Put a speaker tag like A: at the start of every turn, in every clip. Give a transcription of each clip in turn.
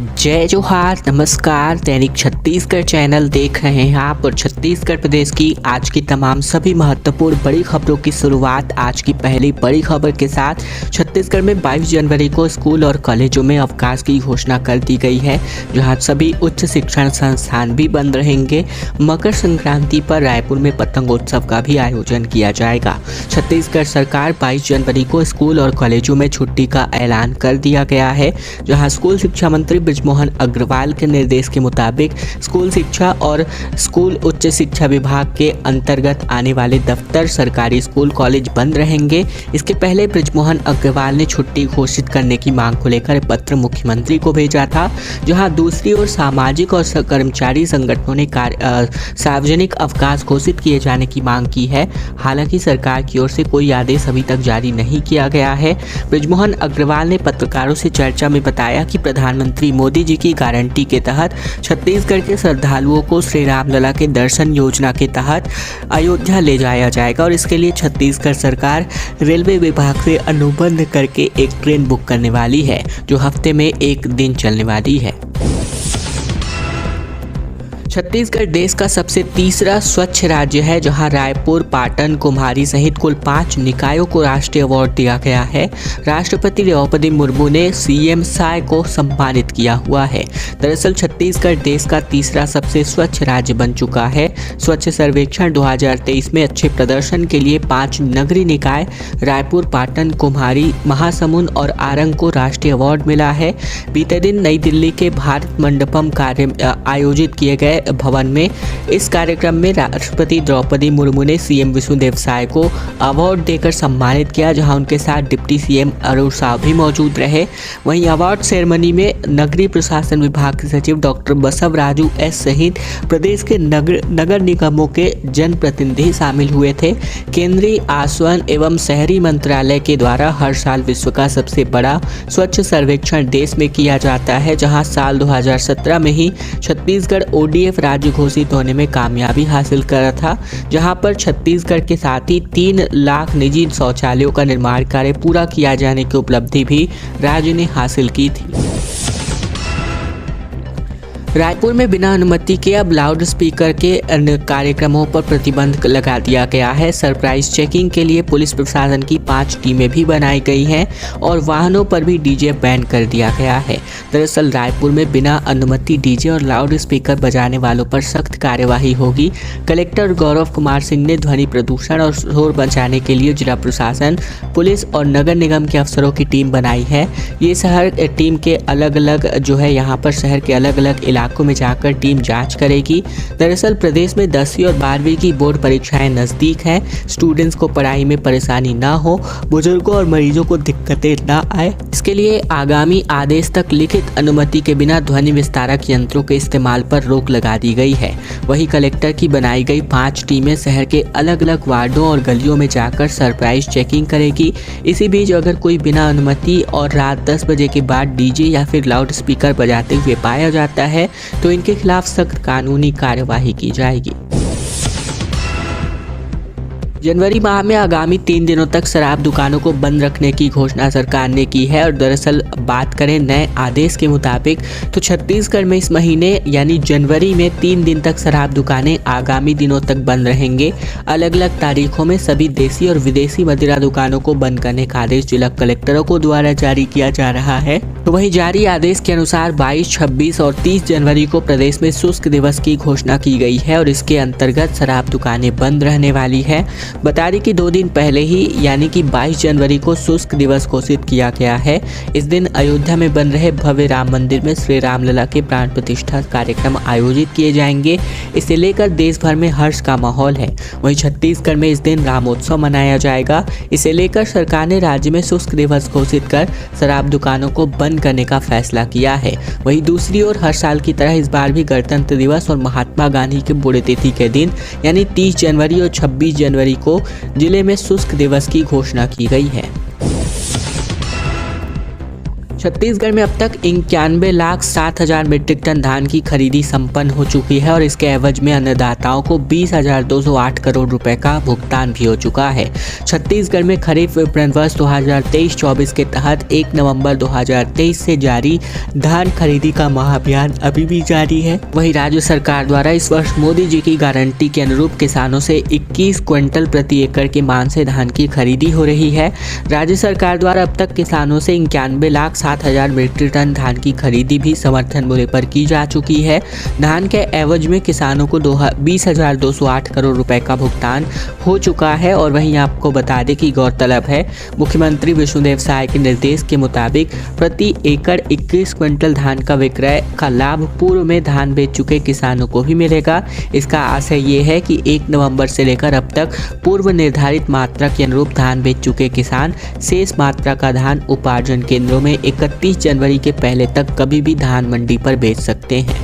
A: जय जोहार, नमस्कार। दैनिक छत्तीसगढ़ चैनल देख रहे हैं आप और छत्तीसगढ़ प्रदेश की आज की तमाम सभी महत्वपूर्ण बड़ी खबरों की शुरुआत आज की पहली बड़ी खबर के साथ। छत्तीसगढ़ में 22 जनवरी को स्कूल और कॉलेजों में अवकाश की घोषणा कर दी गई है, जहां सभी उच्च शिक्षण संस्थान भी बंद रहेंगे। मकर संक्रांति पर रायपुर में पतंगोत्सव का भी आयोजन किया जाएगा। छत्तीसगढ़ सरकार 22 जनवरी को स्कूल और कॉलेजों में छुट्टी का ऐलान कर दिया गया है, जहां स्कूल शिक्षा मंत्री बृजमोहन अग्रवाल के निर्देश के मुताबिक स्कूल शिक्षा और स्कूल उच्च शिक्षा विभाग के अंतर्गत आने वाले दफ्तर, सरकारी स्कूल, कॉलेज बंद रहेंगे। इसके पहले बृजमोहन अग्रवाल ने छुट्टी घोषित करने की मांग को लेकर पत्र मुख्यमंत्री को भेजा था, जहां दूसरी ओर सामाजिक और कर्मचारी संगठनों ने सार्वजनिक अवकाश घोषित किए जाने की मांग की है। हालांकि सरकार की ओर से कोई आदेश अभी तक जारी नहीं किया गया है। बृजमोहन अग्रवाल ने पत्रकारों से चर्चा में बताया कि प्रधानमंत्री मोदी जी की गारंटी के तहत छत्तीसगढ़ के श्रद्धालुओं को श्री रामलला के दर्शन योजना के तहत अयोध्या ले जाया जाएगा और इसके लिए छत्तीसगढ़ सरकार रेलवे विभाग से अनुबंध करके एक ट्रेन बुक करने वाली है, जो हफ्ते में एक दिन चलने वाली है। छत्तीसगढ़ देश का सबसे तीसरा स्वच्छ राज्य है, जहां रायपुर, पाटन, कुम्हारी सहित कुल 5 निकायों को राष्ट्रीय अवार्ड दिया गया है। राष्ट्रपति द्रौपदी मुर्मू ने सीएम साय को सम्मानित किया हुआ है। दरअसल छत्तीसगढ़ देश का तीसरा सबसे स्वच्छ राज्य बन चुका है। स्वच्छ सर्वेक्षण 2023 में अच्छे प्रदर्शन के लिए 5 नगरीय निकाय रायपुर, पाटन, कुम्हारी, महासमुंद और आरंग को राष्ट्रीय अवार्ड मिला है। बीते दिन नई दिल्ली के भारत मंडपम आयोजित किए गए भवन में इस कार्यक्रम में राष्ट्रपति द्रौपदी मुर्मू ने सीएम विष्णुदेव साय को अवार्ड देकर सम्मानित किया, जहां उनके साथ डिप्टी सीएम अरुण साव भी मौजूद रहे। वहीं अवार्ड सेरेमनी में नगरीय प्रशासन विभाग के सचिव डॉक्टर बसवराजू एस सहित प्रदेश के नगर निगमों के जनप्रतिनिधि शामिल हुए थे। केंद्रीय आवासन एवं शहरी मंत्रालय के द्वारा हर साल विश्व का सबसे बड़ा स्वच्छ सर्वेक्षण देश में किया जाता है, जहां साल 2017 में ही छत्तीसगढ़ ODF राज्य घोषित होने में कामयाबी हासिल करा था, जहां पर छत्तीसगढ़ के साथ ही 3 लाख निजी शौचालयों का निर्माण कार्य पूरा किया जाने की उपलब्धि भी राज्य ने हासिल की थी। रायपुर में बिना अनुमति के अब लाउड स्पीकर के अन्य कार्यक्रमों पर प्रतिबंध लगा दिया गया है। सरप्राइज चेकिंग के लिए पुलिस प्रशासन की 5 टीमें भी बनाई गई हैं और वाहनों पर भी डीजे बैन कर दिया गया है। दरअसल रायपुर में बिना अनुमति डीजे और लाउड स्पीकर बजाने वालों पर सख्त कार्यवाही होगी। कलेक्टर गौरव कुमार सिंह ने ध्वनि प्रदूषण और शोर बचाने के लिए जिला प्रशासन, पुलिस और नगर निगम के अफसरों की टीम बनाई है। ये शहर टीम के अलग अलग यहाँ पर शहर के अलग अलग इलाकों में जाकर टीम जांच करेगी। दरअसल प्रदेश में 10वीं और 12वीं की बोर्ड परीक्षाएं नजदीक हैं। स्टूडेंट्स को पढ़ाई में परेशानी ना हो, बुजुर्गों और मरीजों को दिक्कतें ना आए, इसके लिए आगामी आदेश तक लिखित अनुमति के बिना ध्वनि विस्तारक यंत्रों के इस्तेमाल पर रोक लगा दी गई है। वहीं कलेक्टर की बनाई गई 5 टीमें शहर के अलग अलग वार्डों और गलियों में जाकर सरप्राइज चेकिंग करेगी। इसी बीच अगर कोई बिना अनुमति और रात 10 बजे के बाद डीजे या फिर लाउड स्पीकर बजाते हुए पाया जाता है तो इनके खिलाफ सख्त कानूनी कार्यवाही की जाएगी। जनवरी माह में आगामी 3 दिनों तक शराब दुकानों को बंद रखने की घोषणा सरकार ने की है और दरअसल बात करें नए आदेश के मुताबिक तो छत्तीसगढ़ में इस महीने यानी जनवरी में 3 दिन तक शराब दुकानें आगामी दिनों तक बंद रहेंगे। अलग अलग तारीखों में सभी देसी और विदेशी मदिरा दुकानों को बंद करने का आदेश जिला कलेक्टरों को द्वारा जारी किया जा रहा है। तो वहीं जारी आदेश के अनुसार 22, 26 और 30 जनवरी को प्रदेश में शुष्क दिवस की घोषणा की गई है और इसके अंतर्गत शराब दुकानें बंद रहने वाली है। बता दें कि 2 दिन पहले ही यानी कि 22 जनवरी को शुष्क दिवस घोषित किया गया है। इस दिन अयोध्या में बन रहे भव्य राम मंदिर में श्री रामलला के प्राण प्रतिष्ठा कार्यक्रम आयोजित किए जाएंगे। इसे लेकर देश भर में हर्ष का माहौल है। वहीं छत्तीसगढ़ में इस दिन रामोत्सव मनाया जाएगा। इसे लेकर सरकार ने राज्य में शुष्क दिवस घोषित कर शराब दुकानों को बंद करने का फैसला किया है। वहीं दूसरी ओर हर साल की तरह इस बार भी गणतंत्र दिवस और महात्मा गांधी के पुण्यतिथि के दिन यानी 30 जनवरी और 26 जनवरी को जिले में शुष्क दिवस की घोषणा की गई है। छत्तीसगढ़ में अब तक 91,07,000 मीट्रिक टन धान की खरीदी संपन्न हो चुकी है और इसके एवज में अन्नदाताओं को 20,208 करोड़ रुपए का भुगतान भी हो चुका है। छत्तीसगढ़ में खरीफ विपणन वर्ष 2023-24 के तहत 1 नवंबर 2023 से जारी धान खरीदी का महाअभियान अभी भी जारी है। वहीं राज्य सरकार द्वारा इस वर्ष मोदी जी की गारंटी के अनुरूप किसानों से 21 क्विंटल प्रति एकड़ के मान से धान की खरीदी हो रही है। राज्य सरकार द्वारा अब तक किसानों से 91,07,000 मीट्रिक टन धान की खरीदी भी समर्थन मूल्य पर की जा चुकी है। धान के एवज में किसानों को 20,208 करोड़ रुपए का भुगतान हो चुका है। और वहीं आपको बता दें कि गौरतलब है, मुख्यमंत्री विष्णुदेव साय के निर्देश के मुताबिक प्रति एकड़ 21 क्विंटल धान का विक्रय का लाभ पूर्व में धान बेच चुके किसानों को भी मिलेगा। इसका आशय ये है कि 1 नवंबर से लेकर अब तक पूर्व निर्धारित मात्रा के अनुरूप धान बेच चुके किसान शेष मात्रा का धान उपार्जन केंद्रों में 31 जनवरी के पहले तक कभी भी धान मंडी पर बेच सकते हैं।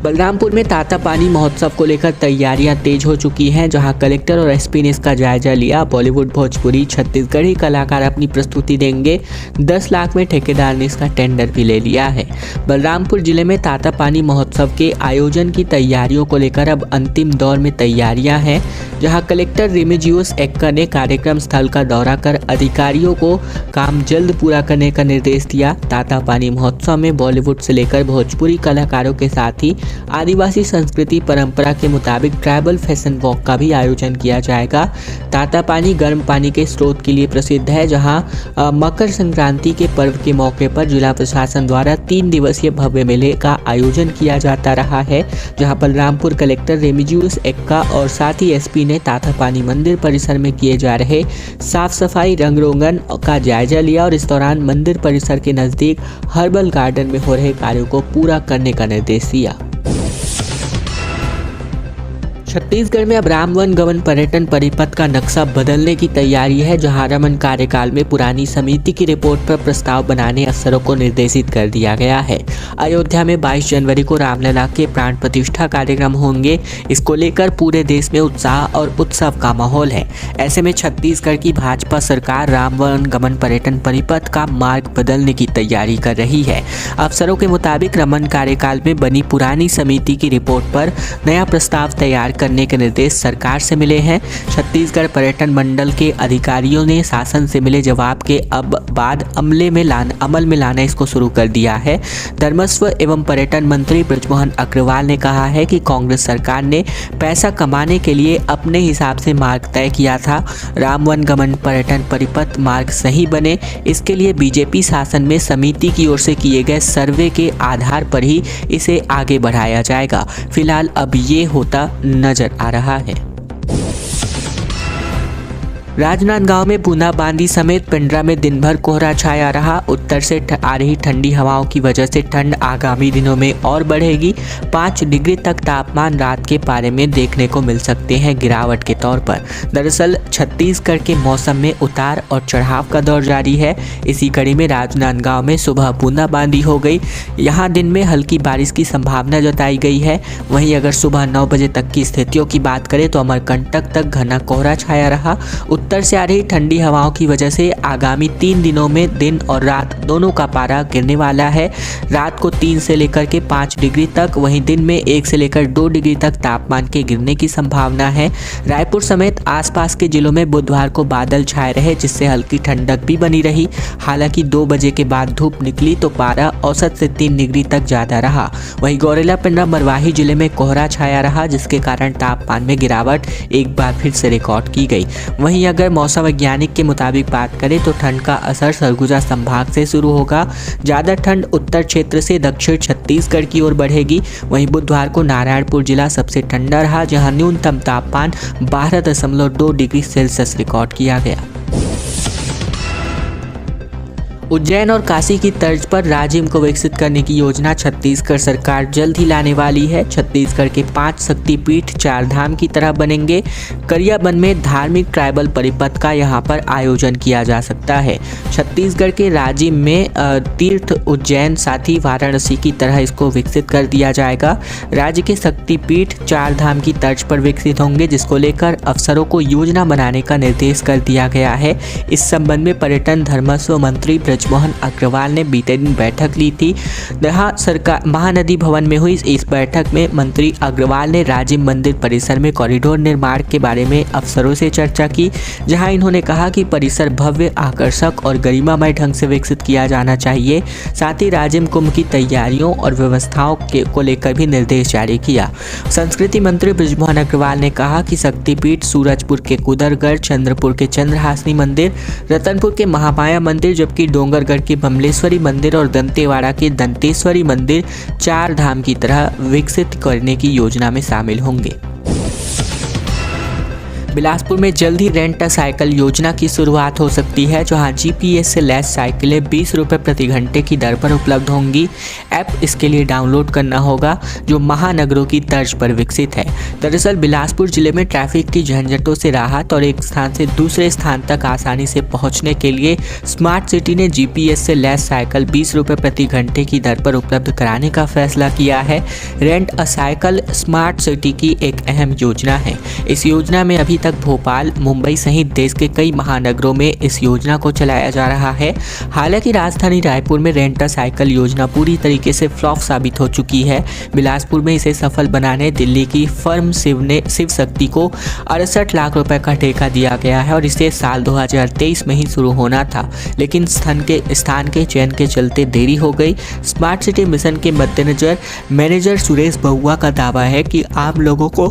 A: बलरामपुर में तातापानी महोत्सव को लेकर तैयारियां तेज हो चुकी हैं, जहां कलेक्टर और एसपी ने इसका जायजा लिया। बॉलीवुड, भोजपुरी, छत्तीसगढ़ी कलाकार अपनी प्रस्तुति देंगे। 10 लाख में ठेकेदार ने इसका टेंडर भी ले लिया है। बलरामपुर जिले में तातापानी महोत्सव के आयोजन की तैयारियों को लेकर अब अंतिम दौर में तैयारियां हैं, जहां कलेक्टर रेमिजियुस एक्का ने कार्यक्रम स्थल का दौरा कर अधिकारियों को काम जल्द पूरा करने का निर्देश दिया। तातापानी महोत्सव में बॉलीवुड से लेकर भोजपुरी कलाकारों के साथ ही आदिवासी संस्कृति परंपरा के मुताबिक ट्राइबल फैशन वॉक का भी आयोजन किया जाएगा। तातापानी गर्म पानी के स्रोत के लिए प्रसिद्ध है, जहां मकर संक्रांति के पर्व के मौके पर जिला प्रशासन द्वारा 3 दिवसीय भव्य मेले का आयोजन किया जाता रहा है, जहां बलरामपुर कलेक्टर रेमिजियुस एक्का और साथ ही एसपी ने तातापानी मंदिर परिसर में किए जा रहे साफ सफाई रंग रोगन का जायजा लिया और इस दौरान मंदिर परिसर के नजदीक हर्बल गार्डन में हो रहे कार्यों को पूरा करने का निर्देश दिया। छत्तीसगढ़ में अब राम वन गमन पर्यटन परिपथ का नक्शा बदलने की तैयारी है, जहां रमन कार्यकाल में पुरानी समिति की रिपोर्ट पर प्रस्ताव बनाने अफसरों को निर्देशित कर दिया गया है। अयोध्या में 22 जनवरी को रामलला के प्राण प्रतिष्ठा कार्यक्रम होंगे। इसको लेकर पूरे देश में उत्साह और उत्सव का माहौल है। ऐसे में छत्तीसगढ़ की भाजपा सरकार राम वन गमन पर्यटन परिपथ का मार्ग बदलने की तैयारी कर रही है। अफसरों के मुताबिक रमन कार्यकाल में बनी पुरानी समिति की रिपोर्ट पर नया प्रस्ताव तैयार करने के निर्देश सरकार से मिले हैं। छत्तीसगढ़ पर्यटन मंडल के अधिकारियों ने शासन से मिले जवाब के बाद अमल में लाना इसको शुरू कर दिया है। धर्मस्व एवं पर्यटन मंत्री बृजमोहन अग्रवाल ने कहा है कि कांग्रेस सरकार ने पैसा कमाने के लिए अपने हिसाब से मार्ग तय किया था। राम वन गमन पर्यटन परिपथ मार्ग सही बने, इसके लिए बीजेपी शासन में समिति की ओर से किए गए सर्वे के आधार पर ही इसे आगे बढ़ाया जाएगा। फिलहाल अब ये होता नजर आ रहा है। राजनांदगांव में बूंदाबांदी समेत पेंड्रा में दिन भर कोहरा छाया रहा। उत्तर से आ रही ठंडी हवाओं की वजह से ठंड आगामी दिनों में और बढ़ेगी। 5 डिग्री तक तापमान रात के पारे में देखने को मिल सकते हैं गिरावट के तौर पर। दरअसल छत्तीसगढ़ के मौसम में उतार और चढ़ाव का दौर जारी है। इसी कड़ी में राजनांदगांव में सुबह बूंदाबांदी हो गई। यहाँ दिन में हल्की बारिश की संभावना जताई गई है। वहीं अगर सुबह 9 बजे तक की स्थितियों की बात करें तो अमरकंटक तक घना कोहरा छाया रहा। उत्तर से आ रही ठंडी हवाओं की वजह से आगामी 3 दिनों में दिन और रात दोनों का पारा गिरने वाला है। रात को 3 से लेकर के 5 डिग्री तक, वहीं दिन में 1 से लेकर 2 डिग्री तक तापमान के गिरने की संभावना है। रायपुर समेत आसपास के जिलों में बुधवार को बादल छाए रहे, जिससे हल्की ठंडक भी बनी रही। हालांकि 2 बजे के बाद धूप निकली तो पारा औसत से 3 डिग्री तक ज्यादा रहा। वहीं गौरेला पेंड्रा मरवाही जिले में कोहरा छाया रहा, जिसके कारण तापमान में गिरावट एक बार फिर से रिकॉर्ड की गई। वहीं अगर मौसम वैज्ञानिक के मुताबिक बात करें तो ठंड का असर सरगुजा संभाग से शुरू होगा। ज़्यादा ठंड उत्तर क्षेत्र से दक्षिण छत्तीसगढ़ की ओर बढ़ेगी। वहीं बुधवार को नारायणपुर जिला सबसे ठंडा रहा, जहां न्यूनतम तापमान 12.2 डिग्री सेल्सियस रिकॉर्ड किया गया। उज्जैन और काशी की तर्ज पर राजिम को विकसित करने की योजना छत्तीसगढ़ सरकार जल्द ही लाने वाली है। छत्तीसगढ़ के 5 शक्तिपीठ 4 धाम की तरह बनेंगे। गरियाबंद में धार्मिक ट्राइबल परिपथ का यहाँ पर आयोजन किया जा सकता है। छत्तीसगढ़ के राजिम में तीर्थ उज्जैन साथ ही वाराणसी की तरह इसको विकसित कर दिया जाएगा। राज्य के शक्तिपीठ 4 धाम की तर्ज पर विकसित होंगे, जिसको लेकर अफसरों को योजना बनाने का निर्देश कर दिया गया है। इस संबंध में पर्यटन धर्मस्व मंत्री ब्रजमोहन अग्रवाल ने बीते दिन बैठक ली थी। यहाँ सरकार महानदी भवन में हुई इस बैठक में मंत्री अग्रवाल ने राजिम मंदिर परिसर में कॉरिडोर निर्माण के बारे में अफसरों से चर्चा की, जहां इन्होंने कहा कि परिसर भव्य, आकर्षक और गरिमामय ढंग से विकसित किया जाना चाहिए। साथ ही राजिम कुंभ की तैयारियों और व्यवस्थाओं को लेकर भी निर्देश जारी किया। संस्कृति मंत्री ब्रजमोहन अग्रवाल ने कहा कि शक्तिपीठ सूरजपुर के कुदरगढ़, चंद्रपुर के चंद्रहासनी मंदिर, रतनपुर के महामाया मंदिर, जबकि डोंगरगढ़ के बमलेश्वरी मंदिर और दंतेवाड़ा के दंतेश्वरी मंदिर 4 धाम की तरह विकसित करने की योजना में शामिल होंगे। बिलासपुर में जल्द ही रेंट अ साइकिल योजना की शुरुआत हो सकती है, जहां जीपीएस से लैस साइकिलें 20 रुपये प्रति घंटे की दर पर उपलब्ध होंगी। ऐप इसके लिए डाउनलोड करना होगा, जो महानगरों की तर्ज पर विकसित है। दरअसल बिलासपुर जिले में ट्रैफिक की झंझटों से राहत और एक स्थान से दूसरे स्थान तक आसानी से पहुंचने के लिए स्मार्ट सिटी ने जीपीएस से लैस साइकिल 20 रुपये प्रति घंटे की दर पर उपलब्ध कराने का फैसला किया है। Rent a cycle smart city की एक अहम योजना है। इस योजना में अभी तक भोपाल, मुंबई सहित देश के कई महानगरों में इस योजना को चलाया जा रहा है। हालांकि राजधानी रायपुर में रेंट अ साइकिल योजना पूरी तरीके से फ्लॉप साबित हो चुकी है। बिलासपुर में इसे सफल बनाने दिल्ली की फर्म शिव शक्ति को 68 लाख रुपए का ठेका दिया गया है और इसे साल 2023 में ही शुरू होना था, लेकिन स्थान के चयन के चलते देरी हो गई। स्मार्ट सिटी मिशन के मद्देनजर मैनेजर सुरेश बहुआ का दावा है कि आम लोगों को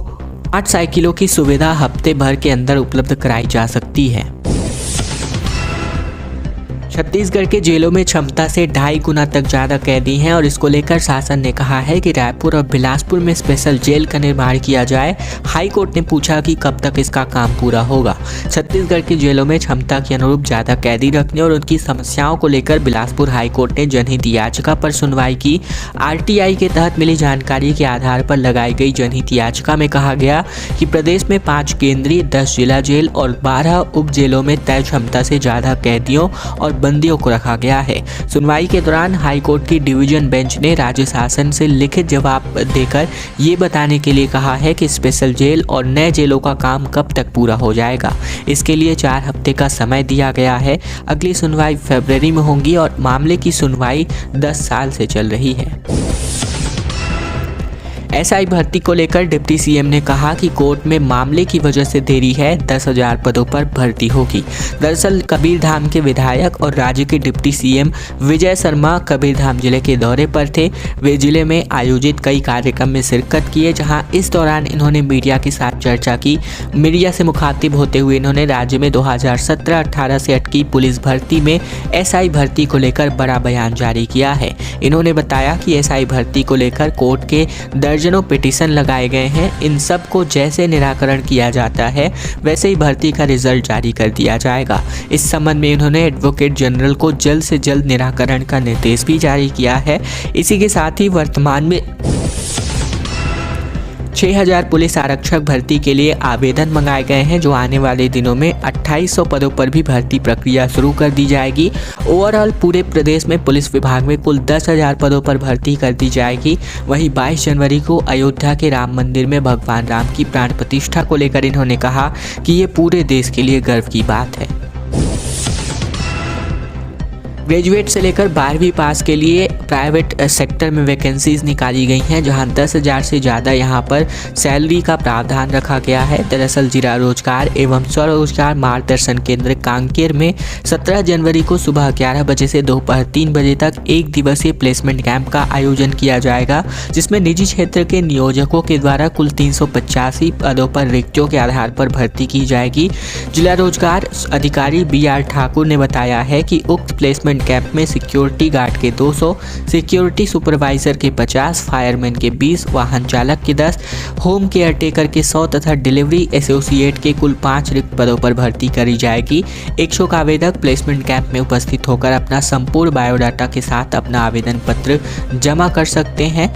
A: 8 साइकिलों की सुविधा हफ्ते भर के अंदर उपलब्ध कराई जा सकती है। छत्तीसगढ़ के जेलों में क्षमता से 2.5 गुना तक ज़्यादा कैदी हैं और इसको लेकर शासन ने कहा है कि रायपुर और बिलासपुर में स्पेशल जेल का निर्माण किया जाए। हाई कोर्ट ने पूछा कि कब तक इसका काम पूरा होगा। छत्तीसगढ़ की जेलों में क्षमता के अनुरूप ज़्यादा कैदी रखने और उनकी समस्याओं को लेकर बिलासपुर हाई कोर्ट ने जनहित याचिका पर सुनवाई की। आरटीआई के तहत मिली जानकारी के आधार पर लगाई गई जनहित याचिका में कहा गया कि प्रदेश में 5 केंद्रीय, 10 जिला जेल और 12 उप जेलों में तय क्षमता से ज़्यादा कैदियों और बंदियों को रखा गया है। सुनवाई के दौरान हाईकोर्ट की डिवीजन बेंच ने राज्य शासन से लिखित जवाब देकर ये बताने के लिए कहा है कि स्पेशल जेल और नए जेलों का काम कब तक पूरा हो जाएगा। इसके लिए 4 हफ्ते का समय दिया गया है। अगली सुनवाई फरवरी में होगी और मामले की सुनवाई 10 साल से चल रही है। एसआई भर्ती को लेकर डिप्टी सीएम ने कहा कि कोर्ट में मामले की वजह से देरी है, 10,000 पदों पर भर्ती होगी। दरअसल कबीरधाम के विधायक और राज्य के डिप्टी सीएम विजय शर्मा कबीरधाम जिले के दौरे पर थे। वे जिले में आयोजित कई कार्यक्रम में शिरकत किए, जहां इस दौरान इन्होंने मीडिया के साथ चर्चा की। मीडिया से मुखातिब होते हुए इन्होंने राज्य में 2017-18 से अटकी पुलिस भर्ती में एसआई भर्ती को लेकर बड़ा बयान जारी किया है। इन्होंने बताया कि एसआई भर्ती को लेकर कोर्ट के दर्जनों पिटीशन लगाए गए हैं। इन सब को जैसे निराकरण किया जाता है वैसे ही भर्ती का रिजल्ट जारी कर दिया जाएगा। इस संबंध में उन्होंने एडवोकेट जनरल को जल्द से जल्द निराकरण का निर्देश भी जारी किया है। इसी के साथ ही वर्तमान में 6000 पुलिस आरक्षक भर्ती के लिए आवेदन मंगाए गए हैं, जो आने वाले दिनों में 2800 पदों पर भी भर्ती प्रक्रिया शुरू कर दी जाएगी। ओवरऑल पूरे प्रदेश में पुलिस विभाग में कुल 10,000 पदों पर भर्ती कर दी जाएगी। वहीं 22 जनवरी को अयोध्या के राम मंदिर में भगवान राम की प्राण प्रतिष्ठा को लेकर इन्होंने कहा कि ये पूरे देश के लिए गर्व की बात है। ग्रेजुएट से लेकर 12वीं पास के लिए प्राइवेट सेक्टर में वैकेंसीज निकाली गई हैं, जहां 10,000 से ज़्यादा यहां पर सैलरी का प्रावधान रखा गया है। दरअसल जिला रोजगार एवं स्वरोजगार मार्गदर्शन केंद्र कांकेर में 17 जनवरी को सुबह 11 बजे से दोपहर 3 बजे तक 1 दिवसीय प्लेसमेंट कैंप का आयोजन किया जाएगा, जिसमें निजी क्षेत्र के नियोजकों के द्वारा कुल 385 पदों पर रिक्तियों के आधार पर भर्ती की जाएगी। जिला रोजगार अधिकारी BR ठाकुर ने बताया है कि उक्त प्लेसमेंट प्लेसमेंट कैंप में सिक्योरिटी गार्ड के 200, सिक्योरिटी सुपरवाइजर के 50, फायरमैन के 20, वाहन चालक के 10, होम केयर टेकर के 100 तथा डिलीवरी एसोसिएट के कुल 5 रिक्त पदों पर भर्ती करी जाएगी। इच्छुक आवेदक प्लेसमेंट कैंप में उपस्थित होकर अपना संपूर्ण बायोडाटा के साथ अपना आवेदन पत्र जमा कर सकते हैं।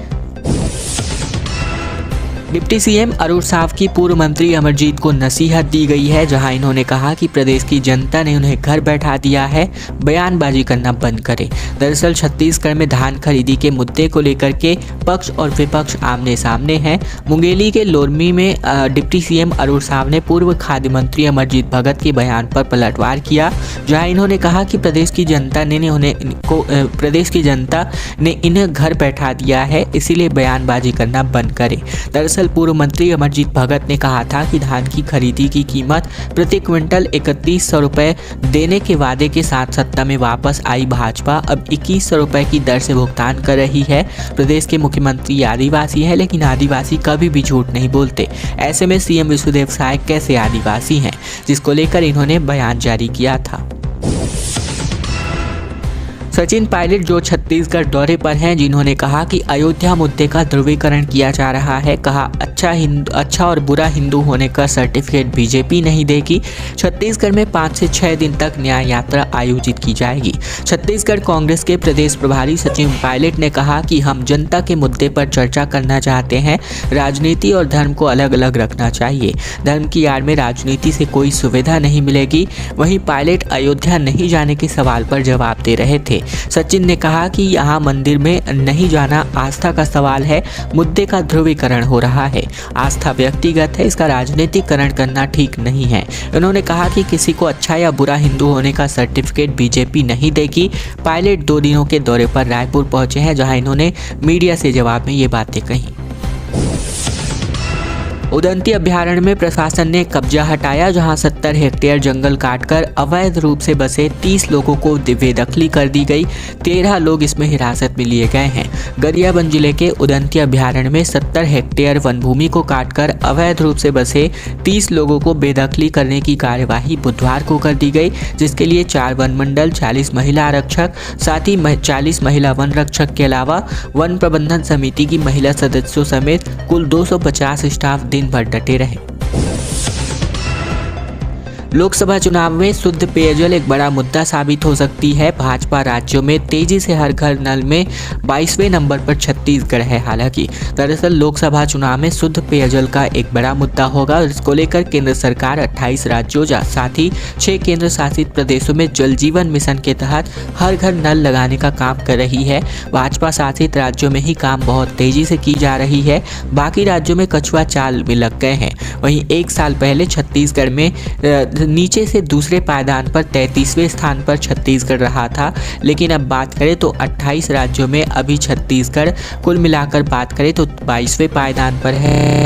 A: डिप्टी सीएम अरुण साव की पूर्व मंत्री अमरजीत को नसीहत दी गई है, जहां इन्होंने कहा कि प्रदेश की जनता ने उन्हें घर बैठा दिया है, बयानबाजी करना बंद करें। दरअसल छत्तीसगढ़ में धान खरीदी के मुद्दे को लेकर के पक्ष और विपक्ष आमने सामने हैं। मुंगेली के लोरमी में डिप्टी सीएम अरुण साव ने पूर्व खाद्य मंत्री अमरजीत भगत के बयान पर पलटवार किया, जहां इन्होंने कहा कि प्रदेश की जनता ने इन्हें घर बैठा दिया है, इसीलिए बयानबाजी करना बंद करें। दरअसल पूर्व मंत्री अमरजीत भगत ने कहा था कि धान की खरीदी की कीमत प्रति क्विंटल 3100 रुपये देने के वादे के साथ सत्ता में वापस आई भाजपा अब 2100 रुपये की दर से भुगतान कर रही है। प्रदेश के मुख्यमंत्री आदिवासी है, लेकिन आदिवासी कभी भी झूठ नहीं बोलते। ऐसे में सीएम विष्णुदेव साय कैसे आदिवासी हैं, जिसको लेकर इन्होंने बयान जारी किया था। सचिन पायलट जो छत्तीसगढ़ दौरे पर हैं, जिन्होंने कहा कि अयोध्या मुद्दे का ध्रुवीकरण किया जा रहा है। कहा अच्छा और बुरा हिंदू होने का सर्टिफिकेट बीजेपी नहीं देगी। छत्तीसगढ़ में 5 से 6 दिन तक न्याय यात्रा आयोजित की जाएगी। छत्तीसगढ़ कांग्रेस के प्रदेश प्रभारी सचिन पायलट ने कहा कि हम जनता के मुद्दे पर चर्चा करना चाहते हैं। राजनीति और धर्म को अलग अलग रखना चाहिए। धर्म की आड़ में राजनीति से कोई सुविधा नहीं मिलेगी। वहीं पायलट अयोध्या नहीं जाने के सवाल पर जवाब दे रहे थे। सचिन ने कहा कि यहाँ मंदिर में नहीं जाना आस्था का सवाल है, मुद्दे का ध्रुवीकरण हो रहा है। आस्था व्यक्तिगत है, इसका राजनीतिकरण करना ठीक नहीं है। उन्होंने कहा कि किसी को अच्छा या बुरा हिंदू होने का सर्टिफिकेट बीजेपी नहीं देगी। पायलट 2 दिनों के दौरे पर रायपुर पहुंचे हैं, जहां इन्होंने मीडिया से जवाब में ये बातें कही। उदंती अभ्यारण्य में प्रशासन ने कब्जा हटाया, जहां 70 हेक्टेयर जंगल काटकर अवैध रूप से बसे 30 लोगों को बेदखली कर दी गई। 13 लोग इसमें हिरासत में लिए गए हैं। गरियाबंद जिले के उदंती अभ्यारण्य में 70 हेक्टेयर वन भूमि को काटकर अवैध रूप से बसे 30 लोगों को बेदखली करने की कार्यवाही बुधवार को कर दी गई, जिसके लिए 4 वन मंडल, 40 महिला आरक्षक, साथ ही 40 महिला वन रक्षक के अलावा वन प्रबंधन समिति की महिला सदस्यों समेत कुल 250 स्टाफ दिन भर डटे रहे। लोकसभा चुनाव में शुद्ध पेयजल एक बड़ा मुद्दा साबित हो सकती है। भाजपा राज्यों में तेजी से हर घर नल में 22वें नंबर पर छत्तीसगढ़ है। हालांकि दरअसल लोकसभा चुनाव में शुद्ध पेयजल का एक बड़ा मुद्दा होगा। इसको लेकर केंद्र सरकार 28 राज्यों साथ ही 6 केंद्र शासित प्रदेशों में जल जीवन मिशन के तहत हर घर नल लगाने का काम कर रही है। भाजपा शासित राज्यों में ही काम बहुत तेजी से की जा रही है, बाकी राज्यों में कछुआ चाल में लग गए हैं। वहीं 1 साल पहले छत्तीसगढ़ में नीचे से दूसरे पायदान पर 33वें स्थान पर छत्तीसगढ़ रहा था। लेकिन अब बात करें तो 28 राज्यों में अभी छत्तीसगढ़ कुल मिलाकर बात करें तो 22वें पायदान पर है।